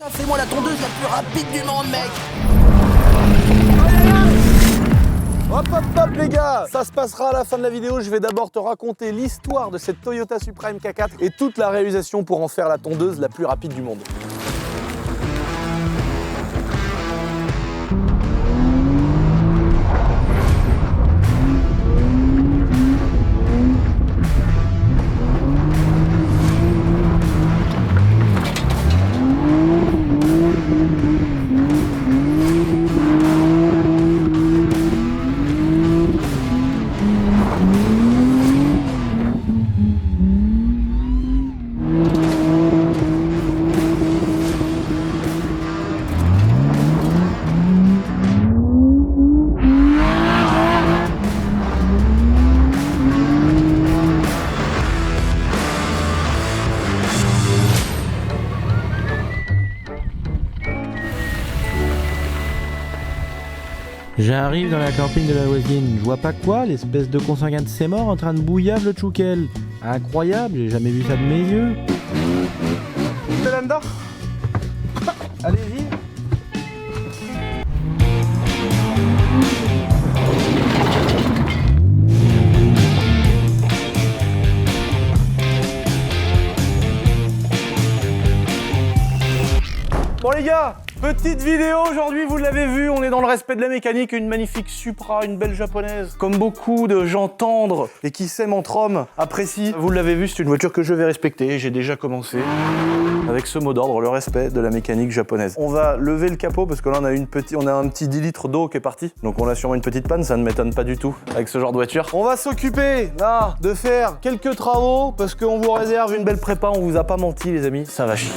Fais-moi la tondeuse la plus rapide du monde, mec. Hop hop hop les gars, ça se passera à la fin de la vidéo. Je vais d'abord te raconter l'histoire de cette Toyota Supra MK4 et toute la réalisation pour en faire la tondeuse la plus rapide du monde. J'arrive dans la camping de la voisine, je vois pas quoi, l'espèce de consanguin de ses morts en train de bouillave le tchoukel. Incroyable, j'ai jamais vu ça de mes yeux. Belanda, allez-y. Bon les gars, petite vidéo aujourd'hui, vous l'avez vu, on est dans le respect de la mécanique, une magnifique Supra, une belle japonaise. Comme beaucoup de gens tendres et qui s'aiment entre hommes apprécient. Vous l'avez vu, c'est une voiture que je vais respecter, j'ai déjà commencé avec ce mot d'ordre, le respect de la mécanique japonaise. On va lever le capot parce que là on a un petit 10 litres d'eau qui est parti. Donc on a sûrement une petite panne, ça ne m'étonne pas du tout avec ce genre de voiture. On va s'occuper là de faire quelques travaux parce qu'on vous réserve une belle prépa, on vous a pas menti les amis, ça va chier.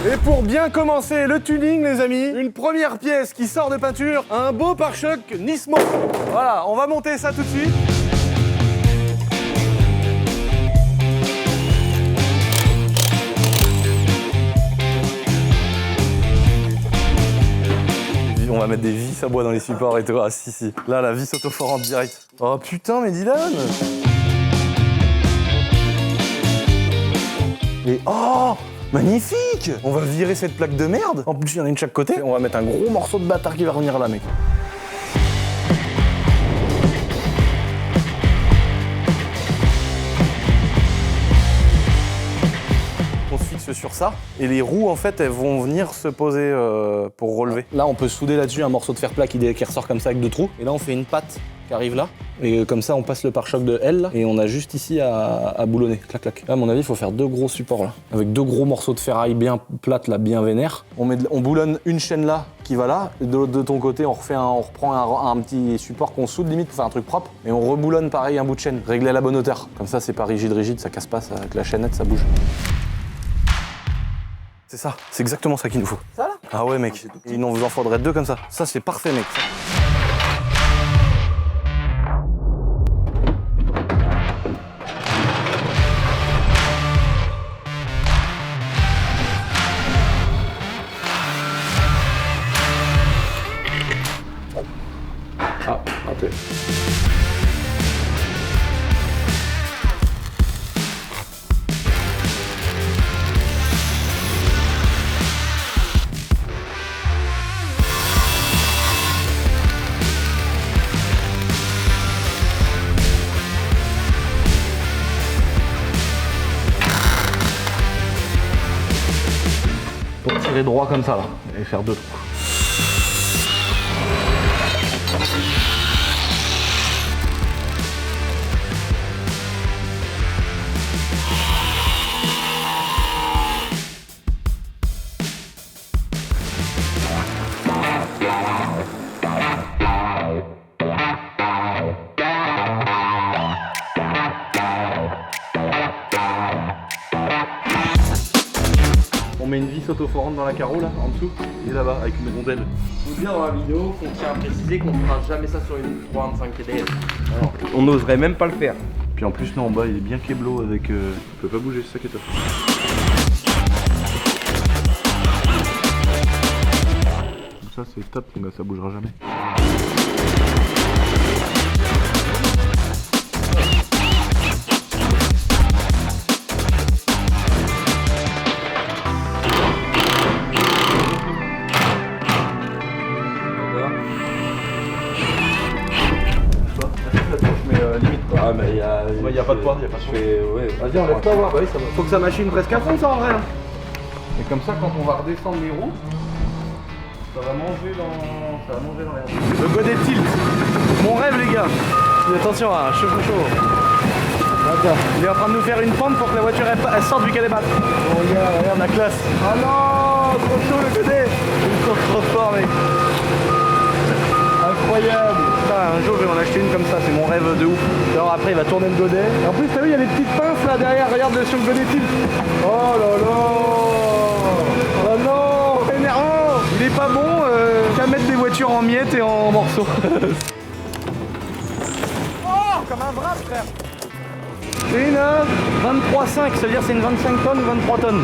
Et pour bien commencer le tuning les amis, une première pièce qui sort de peinture, un beau pare-choc Nismo. Voilà, on va monter ça tout de suite. On va mettre des vis à bois dans les supports et tout. Ah si. Là la vis autoforante direct. Oh putain mais Dylan. Mais oh magnifique! On va virer cette plaque de merde. En plus, il y en a une de chaque côté. On va mettre un gros morceau de bâtard qui va revenir là, mec. On se fixe sur ça. Et les roues, en fait, elles vont venir se poser pour relever. Là, on peut souder là-dessus un morceau de fer plat qui ressort comme ça avec deux trous. Et là, on fait une patte qui arrive là. Et comme ça, on passe le pare-choc de L là, et on a juste ici à boulonner. Clac, clac. Là, à mon avis, il faut faire deux gros supports là. Avec deux gros morceaux de ferraille bien plates là, bien vénères. On boulonne une chaîne là qui va là. Et de ton côté, on reprend un petit support qu'on soude limite pour faire un truc propre. Et on reboulonne pareil un bout de chaîne, réglé à la bonne hauteur. Comme ça, c'est pas rigide, ça casse pas, avec la chaînette, ça bouge. C'est ça, c'est exactement ça qu'il nous faut. Ça là? Ah ouais mec, il nous en faudrait deux comme ça. Ça c'est parfait mec. Ah, raté. Pour tirer droit comme ça là, et faire deux trous. On met une vis autoforante dans la carreau là, en dessous, et là-bas, avec une rondelle. Il faut dire dans la vidéo qu'on tient à préciser qu'on ne fera jamais ça sur une 325 TDS. On n'oserait même pas le faire. Puis en plus là en bas il est bien kéblo avec... Il peut pas bouger, c'est ça qui est top. Ça c'est top, mon gars, ça bougera jamais. Ouais, y a pas de poids, y a pas de poids. Ouais. Vas-y, enlève-toi, voir. Oui, ça va. Faut que ça machine presque à fond, ça, en vrai. Hein. Et comme ça, quand on va redescendre les roues, ça va manger dans l'herbe. Le godet tilt. Mon rêve, les gars. Attention, hein, chaud. Attends. Il est en train de nous faire une pente pour que la voiture elle sorte du calébate. Oh, regarde la classe. Ah non, trop chaud le godet. Il court trop fort, mec. Incroyable. Putain, un jour je vais en acheter une comme ça, c'est mon rêve de ouf. Alors après il va tourner le godet. Et en plus t'as vu il y a des petites pinces là derrière, regarde sur le godet tilt. Oh là là. Oh non, énervant. Il est pas bon qu'à mettre des voitures en miettes et en morceaux. Oh, comme un bras frère. C'est une 23,5, ça veut dire c'est une 25 tonnes ou 23 tonnes.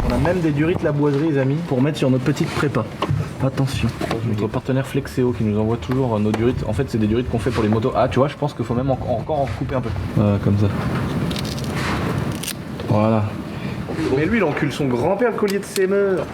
On a même des durites la boiserie les amis pour mettre sur notre petite prépa. Attention, notre partenaire Flexeo qui nous envoie toujours nos durites. En fait c'est des durites qu'on fait pour les motos. Ah tu vois je pense qu'il faut même encore en couper un peu. Voilà comme ça. Voilà. Mais lui il encule son grand-père le collier de Seymour.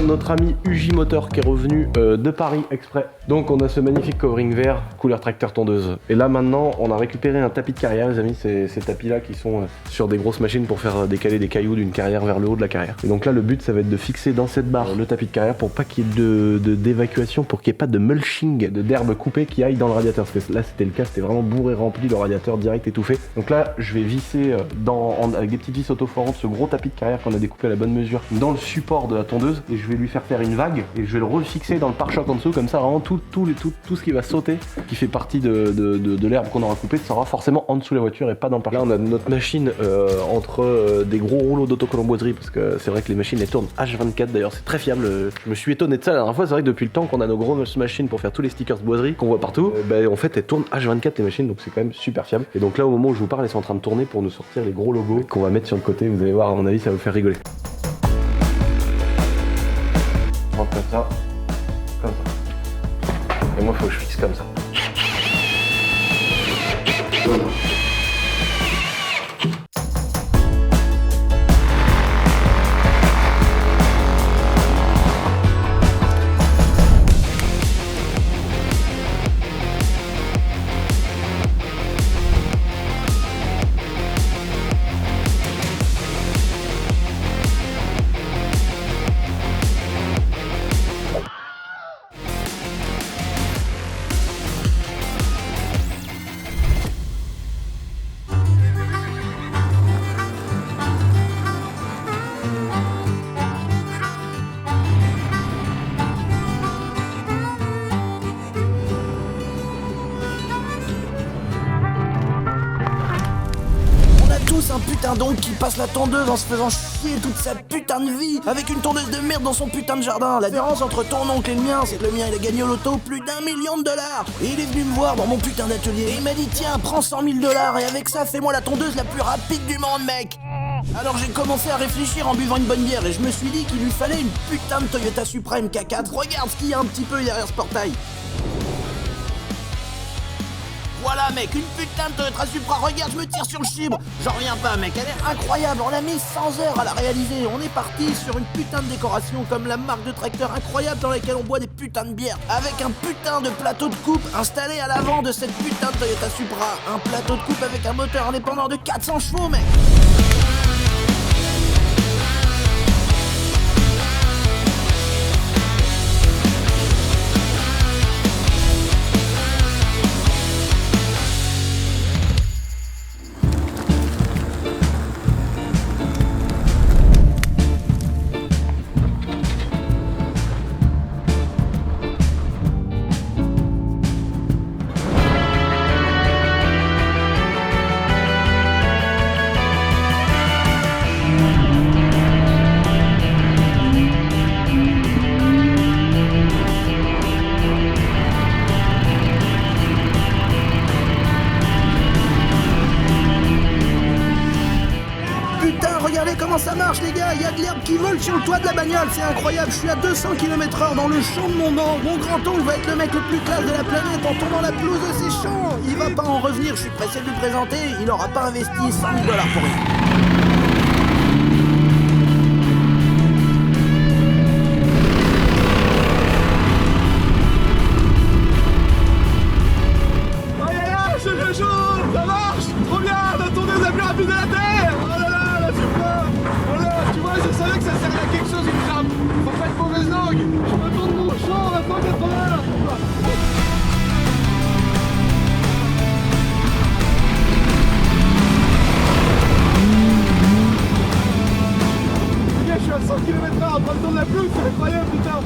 Notre ami UJ Motor qui est revenu de Paris exprès. Donc on a ce magnifique covering vert couleur tracteur tondeuse. Et là maintenant on a récupéré un tapis de carrière les amis, ces tapis là qui sont sur des grosses machines pour faire décaler des cailloux d'une carrière vers le haut de la carrière. Et donc là le but ça va être de fixer dans cette barre le tapis de carrière pour pas qu'il y ait d'évacuation, pour qu'il n'y ait pas de mulching, d'herbe coupée qui aille dans le radiateur. Parce que là c'était le cas, c'était vraiment bourré rempli, le radiateur direct étouffé. Donc là je vais visser avec des petites vis autoforantes ce gros tapis de carrière qu'on a découpé à la bonne mesure dans le support de la tondeuse et je vais lui faire une vague et je vais le refixer dans le pare-choc en dessous, comme ça vraiment tout ce qui va sauter, qui fait partie de l'herbe qu'on aura coupé, ça sera forcément en dessous de la voiture et pas dans le pare-choc. Là on a notre machine entre des gros rouleaux d'autocollant-boiserie parce que c'est vrai que les machines elles tournent H24 d'ailleurs, c'est très fiable. Je me suis étonné de ça la dernière fois, c'est vrai que depuis le temps qu'on a nos grosses machines pour faire tous les stickers de boiserie qu'on voit partout, en fait elles tournent H24 les machines, donc c'est quand même super fiable. Et donc là au moment où je vous parle elles sont en train de tourner pour nous sortir les gros logos qu'on va mettre sur le côté, vous allez voir à mon avis ça va vous faire rigoler. Comme ça. Et moi, il faut que je fixe comme ça. Un putain d'oncle qui passe la tondeuse en se faisant chier toute sa putain de vie avec une tondeuse de merde dans son putain de jardin. La différence entre ton oncle et le mien, c'est que le mien il a gagné au loto plus d'1 million de dollars. Et il est venu me voir dans mon putain d'atelier et il m'a dit tiens prends 100 000 $ et avec ça fais-moi la tondeuse la plus rapide du monde mec. Alors j'ai commencé à réfléchir en buvant une bonne bière et je me suis dit qu'il lui fallait une putain de Toyota Supra MK4. Regarde ce qu'il y a un petit peu derrière ce portail. Voilà mec, une putain de Toyota Supra, regarde, je me tire sur le chibre. J'en reviens pas mec, elle est incroyable, on a mis 100 heures à la réaliser. On est parti sur une putain de décoration comme la marque de tracteur incroyable dans laquelle on boit des putains de bières. Avec un putain de plateau de coupe installé à l'avant de cette putain de Toyota Supra. Un plateau de coupe avec un moteur indépendant de 400 chevaux mec. ça marche les gars, il y a de l'herbe qui vole sur le toit de la bagnole, c'est incroyable, je suis à 200 km/h dans le champ de mon banc. Mon grand-oncle va être le mec le plus classe de la planète en tournant la pelouse de ses champs. Il va pas en revenir, je suis pressé de lui présenter, il aura pas investi 100 000 $ pour rien. Ça marche! Trop bien! La tondeuse la plus rapide de la Terre! Oh là là, la super! Voilà, tu vois, je savais que ça servait à quelque chose une trappe! Faut pas être mauvaise langue! Je me tourne mon champ à 180! Les gars, je suis à 100 km/h en train de tourner la pelouse, c'est incroyable putain!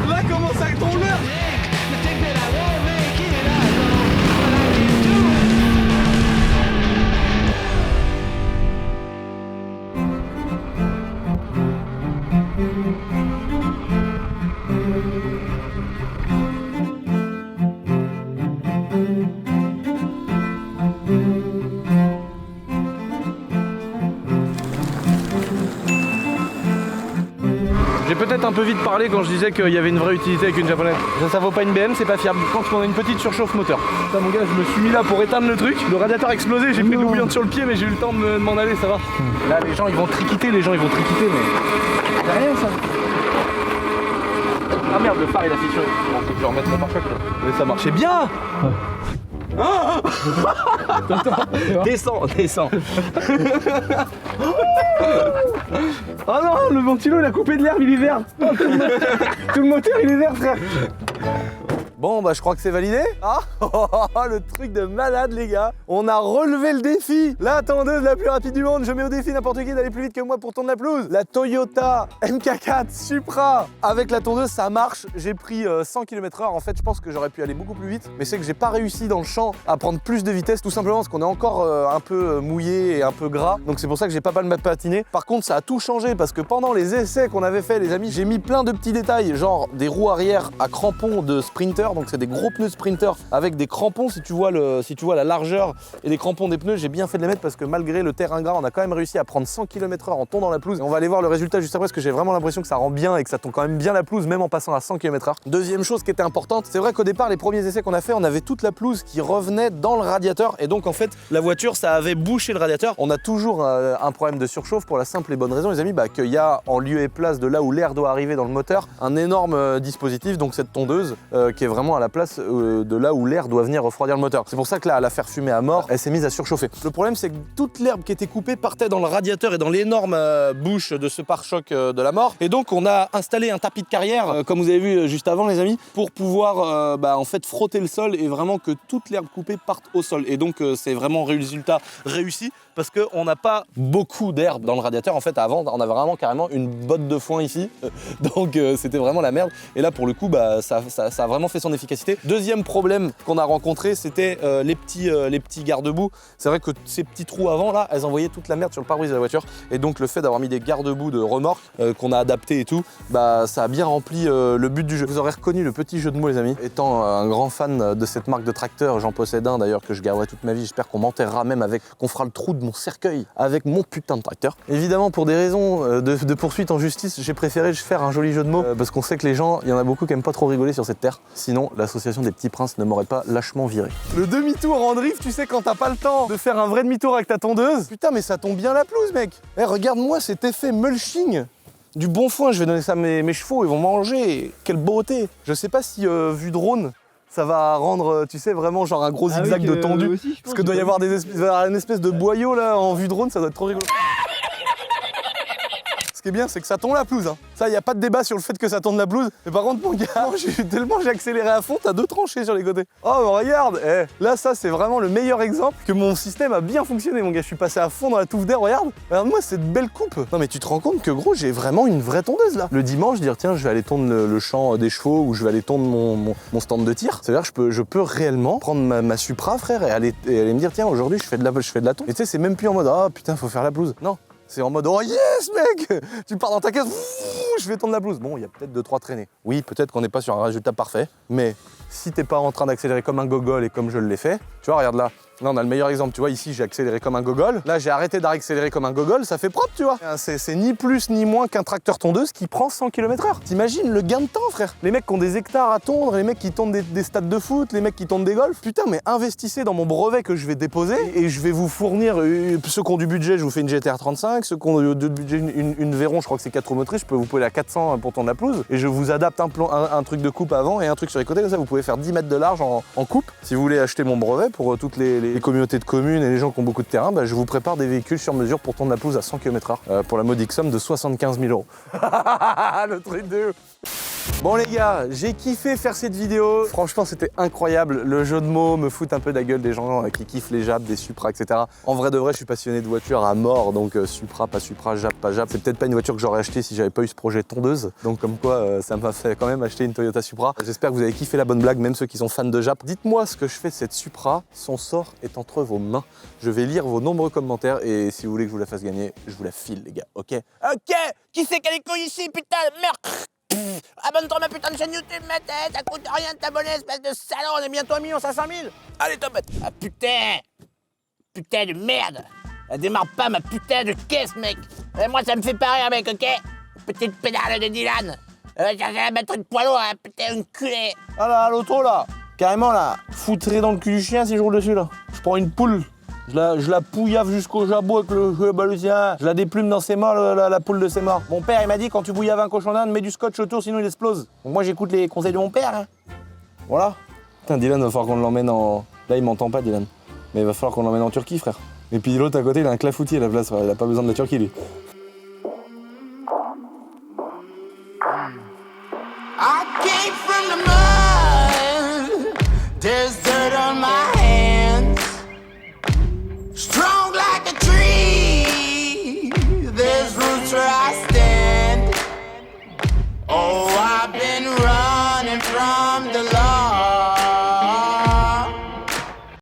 Là comment ça tombe l'air. J'ai peut-être un peu vite parlé quand je disais qu'il y avait une vraie utilité avec une japonaise. Ça vaut pas une BM, c'est pas fiable. Je pense qu'on a une petite surchauffe moteur. Putain mon gars, je me suis mis là pour éteindre le truc. Le radiateur a explosé, j'ai pris de l'eau bouillante sur le pied mais j'ai eu le temps de m'en aller, ça va. Là les gens ils vont triquiter, mais... C'est rien ça. Ah merde, le phare il a fissuré. Bon, faut que je le remette mon pare-choc là. Mais ça marchait bien. Ah descends. Oh non, le ventilo il a coupé de l'herbe, il est vert. Oh, tout le moteur il est vert frère. Bon bah je crois que c'est validé. Ah le truc de malade les gars. On a relevé le défi. La tondeuse la plus rapide du monde. Je mets au défi n'importe qui d'aller plus vite que moi pour tondre la pelouse. La Toyota MK4 Supra avec la tondeuse ça marche. J'ai pris 100 km/h. En fait je pense que j'aurais pu aller beaucoup plus vite. Mais c'est que j'ai pas réussi dans le champ à prendre plus de vitesse tout simplement parce qu'on est encore un peu mouillé et un peu gras. Donc c'est pour ça que j'ai pas mal patiné. Par contre ça a tout changé parce que pendant les essais qu'on avait fait les amis, j'ai mis plein de petits détails genre des roues arrière à crampons de Sprinter. Donc c'est des gros pneus Sprinter avec des crampons si tu vois la largeur et les crampons des pneus, j'ai bien fait de les mettre parce que malgré le terrain gras, on a quand même réussi à prendre 100 km/h en tondant la pelouse. Et on va aller voir le résultat juste après parce que j'ai vraiment l'impression que ça rend bien et que ça tond quand même bien la pelouse même en passant à 100 km/h. Deuxième chose qui était importante, c'est vrai qu'au départ les premiers essais qu'on a fait, on avait toute la pelouse qui revenait dans le radiateur et donc en fait la voiture ça avait bouché le radiateur. On a toujours un problème de surchauffe pour la simple et bonne raison les amis qu'il y a en lieu et place de là où l'air doit arriver dans le moteur un énorme dispositif, donc cette tondeuse qui est vraiment à la place de là où l'air doit venir refroidir le moteur. C'est pour ça que là, à la faire fumer à mort, elle s'est mise à surchauffer. Le problème, c'est que toute l'herbe qui était coupée partait dans le radiateur et dans l'énorme bouche de ce pare-choc de la mort. Et donc, on a installé un tapis de carrière, comme vous avez vu juste avant, les amis, pour pouvoir en fait frotter le sol et vraiment que toute l'herbe coupée parte au sol. Et donc, c'est vraiment un résultat réussi parce qu'on n'a pas beaucoup d'herbe dans le radiateur. En fait, avant, on avait vraiment carrément une botte de foin ici. Donc, c'était vraiment la merde. Et là, pour le coup, ça a vraiment fait son efficacité. Deuxième problème qu'on a rencontré, c'était les petits garde-boue. C'est vrai que ces petits trous avant, là, elles envoyaient toute la merde sur le pare-brise de la voiture. Et donc, le fait d'avoir mis des garde-boue de remorque qu'on a adapté et tout, ça a bien rempli le but du jeu. Vous aurez reconnu le petit jeu de mots, les amis. Étant un grand fan de cette marque de tracteur, j'en possède un d'ailleurs que je garderai toute ma vie. J'espère qu'on m'enterrera même qu'on fera le trou de mon cercueil avec mon putain de tracteur. Évidemment, pour des raisons de poursuite en justice, j'ai préféré faire un joli jeu de mots parce qu'on sait que les gens, il y en a beaucoup qui aiment pas trop rigoler sur cette terre. Sinon, l'association des petits princes ne m'aurait pas lâchement viré. Le demi-tour en drift, tu sais, quand t'as pas le temps de faire un vrai demi-tour avec ta tondeuse. Putain, mais ça tombe bien la pelouse, mec. Regarde-moi cet effet mulching. Du bon foin, je vais donner ça à mes chevaux, ils vont manger. Quelle beauté. Je sais pas si vu drone, ça va rendre, tu sais, vraiment genre un gros zigzag de tendu. Aussi, parce que doit y avoir une espèce de boyau là en vue drone, ça doit être trop rigolo. Ce qui est bien, c'est que ça tombe la pelouse. Hein. Ça, y a pas de débat sur le fait que ça tombe la pelouse. Mais par contre, mon gars, tellement j'ai accéléré à fond, t'as 2 tranchées sur les côtés. Oh, mais regarde, là, ça, c'est vraiment le meilleur exemple que mon système a bien fonctionné, mon gars. Je suis passé à fond dans la touffe d'air, regarde. Regarde-moi cette belle coupe. Non, mais tu te rends compte que, gros, j'ai vraiment une vraie tondeuse, là. Le dimanche, dire, tiens, je vais aller tondre le champ des chevaux ou je vais aller tondre mon stand de tir. C'est-à-dire que je peux réellement prendre ma Supra, frère, et aller me dire, tiens, aujourd'hui, je fais de la tonde. Et tu sais, c'est même plus en mode, ah, putain, faut faire la pelouse. Non. C'est en mode, oh yes, mec! Tu pars dans ta caisse, je vais tondre la pelouse. Bon, il y a peut-être 2-3 traînées. Oui, peut-être qu'on n'est pas sur un résultat parfait, mais si t'es pas en train d'accélérer comme un gogol et comme je l'ai fait, tu vois, regarde là. Là, on a le meilleur exemple, tu vois, ici, j'ai accéléré comme un gogol. Là, j'ai arrêté d'accélérer comme un gogol, ça fait propre, tu vois. C'est ni plus ni moins qu'un tracteur tondeuse qui prend 100 km/h. T'imagines le gain de temps, frère. Les mecs qui ont des hectares à tondre, les mecs qui tondent des stades de foot, les mecs qui tondent des golfs. Putain, mais investissez dans mon brevet que je vais déposer et je vais vous fournir, ceux qui ont du budget, je vous fais une GTR 35, ceux qui ont du budget, une Véron, je crois que c'est 4 roues motrices, je peux vous poser à 400 pour tondre la pelouse. Et je vous adapte un truc de coupe avant et un truc sur les côtés, comme ça, vous pouvez faire 10 mètres de large en coupe. Si vous voulez acheter mon brevet pour toutes les communautés de communes et les gens qui ont beaucoup de terrain, bah, je vous prépare des véhicules sur mesure pour tondre la pelouse à 100 km/h pour la modique somme de 75 000 €. Le truc de ouf. Bon les gars, j'ai kiffé faire cette vidéo. Franchement, c'était incroyable. Le jeu de mots me fout un peu de la gueule des gens qui kiffent les Jap, des Supra, etc. En vrai de vrai, je suis passionné de voitures à mort, donc Supra, pas Supra, Jap, pas Jap. C'est peut-être pas une voiture que j'aurais achetée si j'avais pas eu ce projet tondeuse. Donc comme quoi, ça m'a fait quand même acheter une Toyota Supra. J'espère que vous avez kiffé la bonne blague, même ceux qui sont fans de Jap. Dites-moi ce que je fais de cette Supra. Son sort est entre vos mains. Je vais lire vos nombreux commentaires et si vous voulez que je vous la fasse gagner, je vous la file, les gars. Ok? Ok, qui c'est qui a les couilles ici, putain de merde? Abonne-toi à ma putain de chaîne YouTube, ma tête, ça coûte rien de t'abonner, espèce de salaud, on est bientôt à 1 500 000. Allez, top. Ah putain, putain de merde. Elle démarre pas ma putain de caisse, mec. Moi, ça me fait pas rire, mec, ok? Petite pédale de Dylan. J'ai mettre une poids lourd, hein, putain, une culée. Ah là, l'auto là, carrément là, foutrer dans le cul du chien si je roule dessus là. Je prends une poule, je la pouillave jusqu'au jabot avec le balusien, je la déplume dans ses morts, la poule de ses morts. Mon père il m'a dit quand tu bouillaves un cochon d'Inde, mets du scotch autour sinon il explose. Donc moi j'écoute les conseils de mon père. Hein. Voilà. Putain Dylan, va falloir qu'on l'emmène en... Là il m'entend pas Dylan, mais il va falloir qu'on l'emmène en Turquie frère. Et puis l'autre à côté il a un clafoutis à la place, il a pas besoin de la Turquie lui.